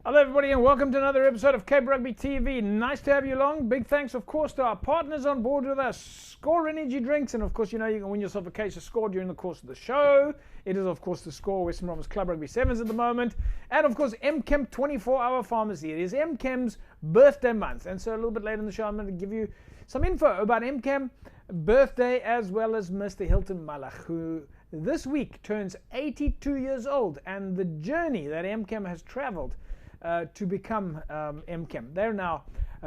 Hello everybody and welcome to another episode of Cape Rugby TV. Nice to have you along. Big thanks of course to our partners on board with us, Score Energy Drinks, and of course you can win yourself a case of Score during the course of the show. It is of course the Score Western Province Club Rugby 7s at the moment, and of course MChem 24-hour pharmacy. It is MChem's birthday month, and so a little bit later in the show I'm going to give you some info about MChem birthday as well as Mr. Hilton Malach, who this week turns 82 years old, and the journey that MChem has traveled to become MChem. They're now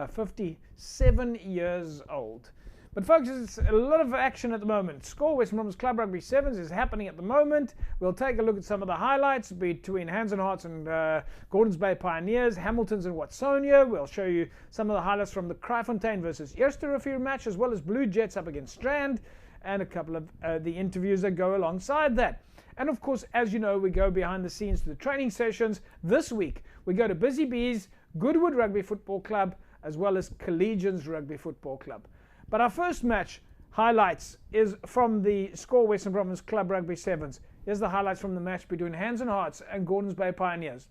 57 years old. But folks, it's a lot of action at the moment. Score Western Province Club Rugby 7s is happening at the moment. We'll take a look at some of the highlights between Hands and Hearts and Gordons Bay Pioneers, Hamiltons and Watsonia. We'll show you some of the highlights from the Kraaifontein versus Eerste match, as well as Blue Jets up against Strand, and a couple of the interviews that go alongside that. And of course, as you know, we go behind the scenes to the training sessions. This week, we go to Busy Bees, Goodwood Rugby Football Club, as well as Collegians Rugby Football Club. But our first match highlights is from the Score Western Province Club Rugby 7s. Here's the highlights from the match between Hands and Hearts and Gordons Bay Pioneers.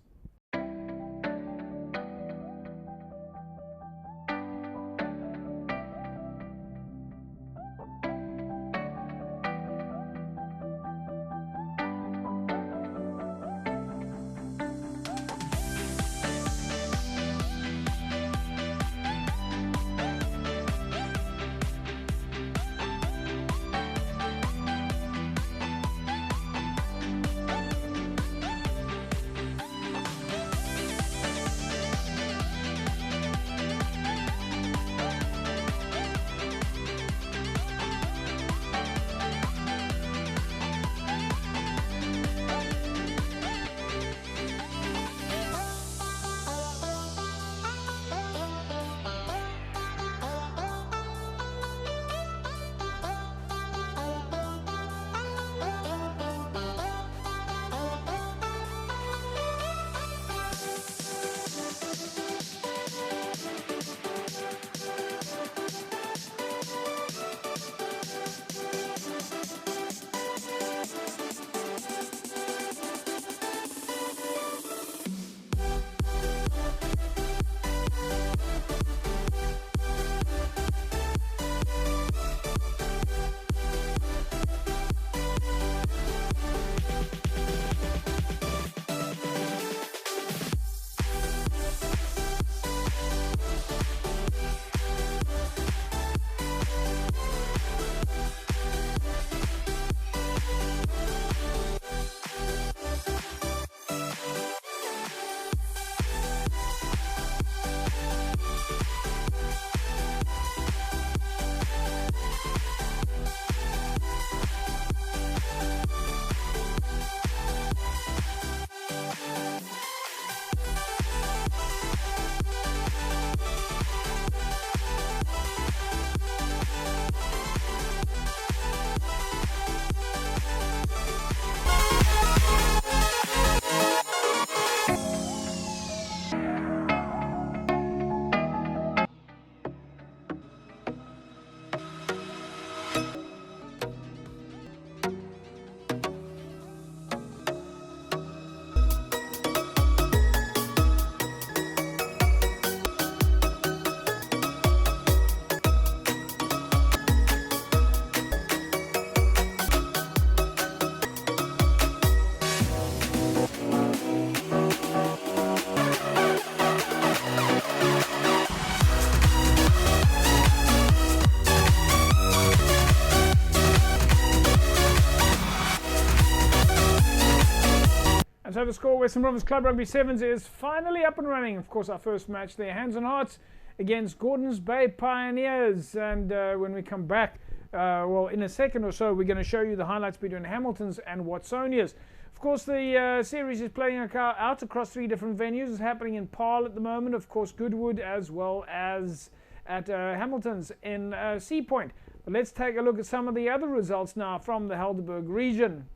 So the Score Western Province Club Rugby 7s is finally up and running. Of course, our first match there, Hands and Hearts against Gordons Bay Pioneers. And when we come back, well, in a second or so, we're going to show you the highlights between Hamiltons and Watsonias. Of course, the series is playing out across 3 different venues. It's happening in Paarl at the moment, of course, Goodwood, as well as at Hamilton's in Sea Point. But let's take a look at some of the other results now from the Helderberg region.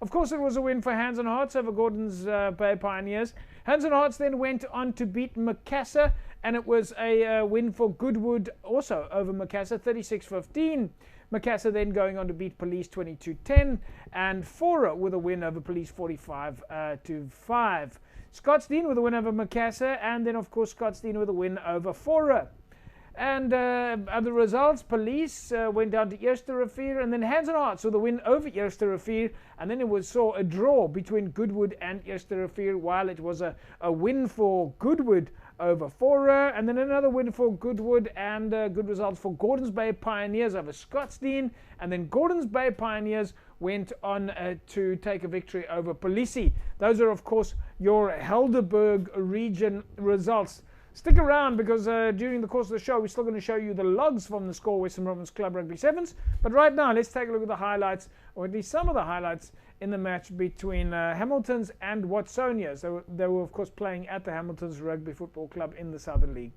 Of course, it was a win for Hands and Hearts over Gordons Bay Pioneers. Hands and Hearts then went on to beat Macassar, and it was a win for Goodwood also over Macassar, 36-15. Macassar then going on to beat Police 22-10, and Fora with a win over Police 45-5. Scottsdene with a win over Macassar, and then of course Scottsdene with a win over Fora. And other results, Police went down to Eerste Rivier, and then Hands on Hearts with a win over Eerste Rivier, and then saw a draw between Goodwood and Eerste Rivier, while it was a win for Goodwood over Fora, and then another win for Goodwood, and good results for Gordons Bay Pioneers over Scottsdene, and then Gordons Bay Pioneers went on to take a victory over Police. Those are of course your Helderberg region results. Stick around, because during the course of the show we're still going to show you the logs from the Score Western Province Club Rugby Sevens. But right now let's take a look at the highlights, or at least some of the highlights in the match between Hamiltons and Watsonia. So they were of course playing at the Hamiltons Rugby Football Club in the Southern League.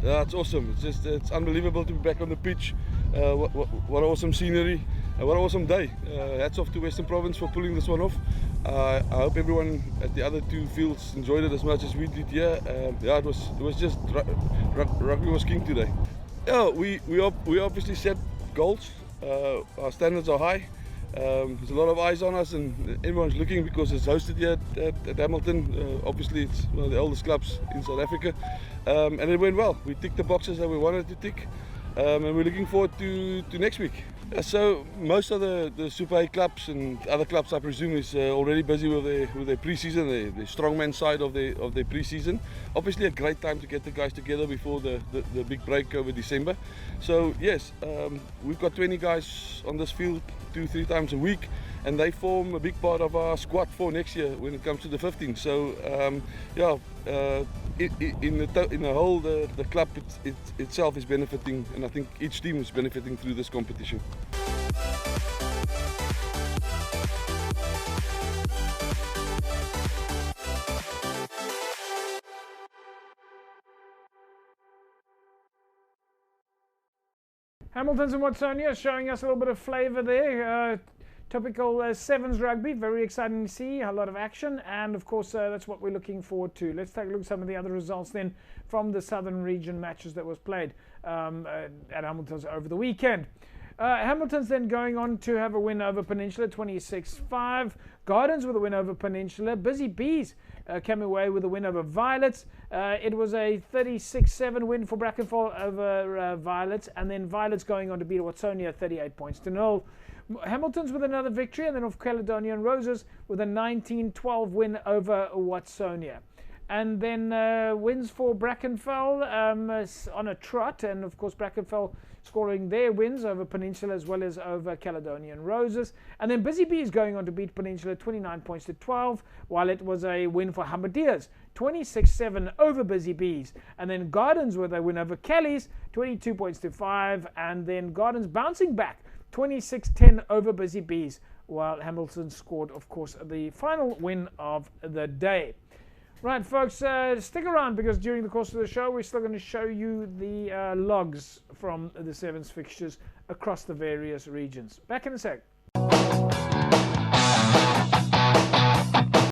Yeah, it's awesome. It's unbelievable to be back on the pitch. What awesome scenery, what an awesome day. Hats off to Western Province for pulling this one off. I hope everyone at the other two fields enjoyed it as much as we did here. Yeah, it was just rugby was king today. Yeah, we obviously set goals. Our standards are high. There's a lot of eyes on us, and everyone's looking because it's hosted here at Hamilton. Obviously, it's one of the oldest clubs in South Africa, and it went well. We ticked the boxes that we wanted to tick, and we're looking forward to next week. So most of the Super A clubs and other clubs, I presume, is already busy with their pre-season, the strongman side of their pre-season. Obviously, a great time to get the guys together before the big break over December. So yes, we've got 20 guys on this field 2-3 times a week, and they form a big part of our squad for next year when it comes to the 15. So yeah, in the whole, the club itself is benefiting, and I think each team is benefiting through this competition. Hamilton's and Watsonia showing us a little bit of flavour there. Typical sevens rugby, very exciting to see, a lot of action, and of course that's what we're looking forward to. Let's take a look at some of the other results then from the Southern Region matches that was played at Hamilton's over the weekend. Hamilton's then going on to have a win over Peninsula, 26-5. Gardens with a win over Peninsula. Busy Bees came away with a win over Violets. It was a 36-7 win for Brackenfell over Violets, and then Violets going on to beat Watsonia 38 points to 0. Hamilton's with another victory, and then of Caledonian Roses with a 19-12 win over Watsonia. And then wins for Brackenfell on a trot, and of course Brackenfell scoring their wins over Peninsula as well as over Caledonian Roses. And then Busy Bees going on to beat Peninsula 29 points to 12, while it was a win for Hamadias, 26-7 over Busy Bees. And then Gardens with a win over Kelly's, 22 points to 5, and then Gardens bouncing back, 26-10 over Busy Bees, while Hamilton scored, of course, the final win of the day. Right, folks, stick around, because during the course of the show, we're still going to show you the logs from the sevens fixtures across the various regions. Back in a sec.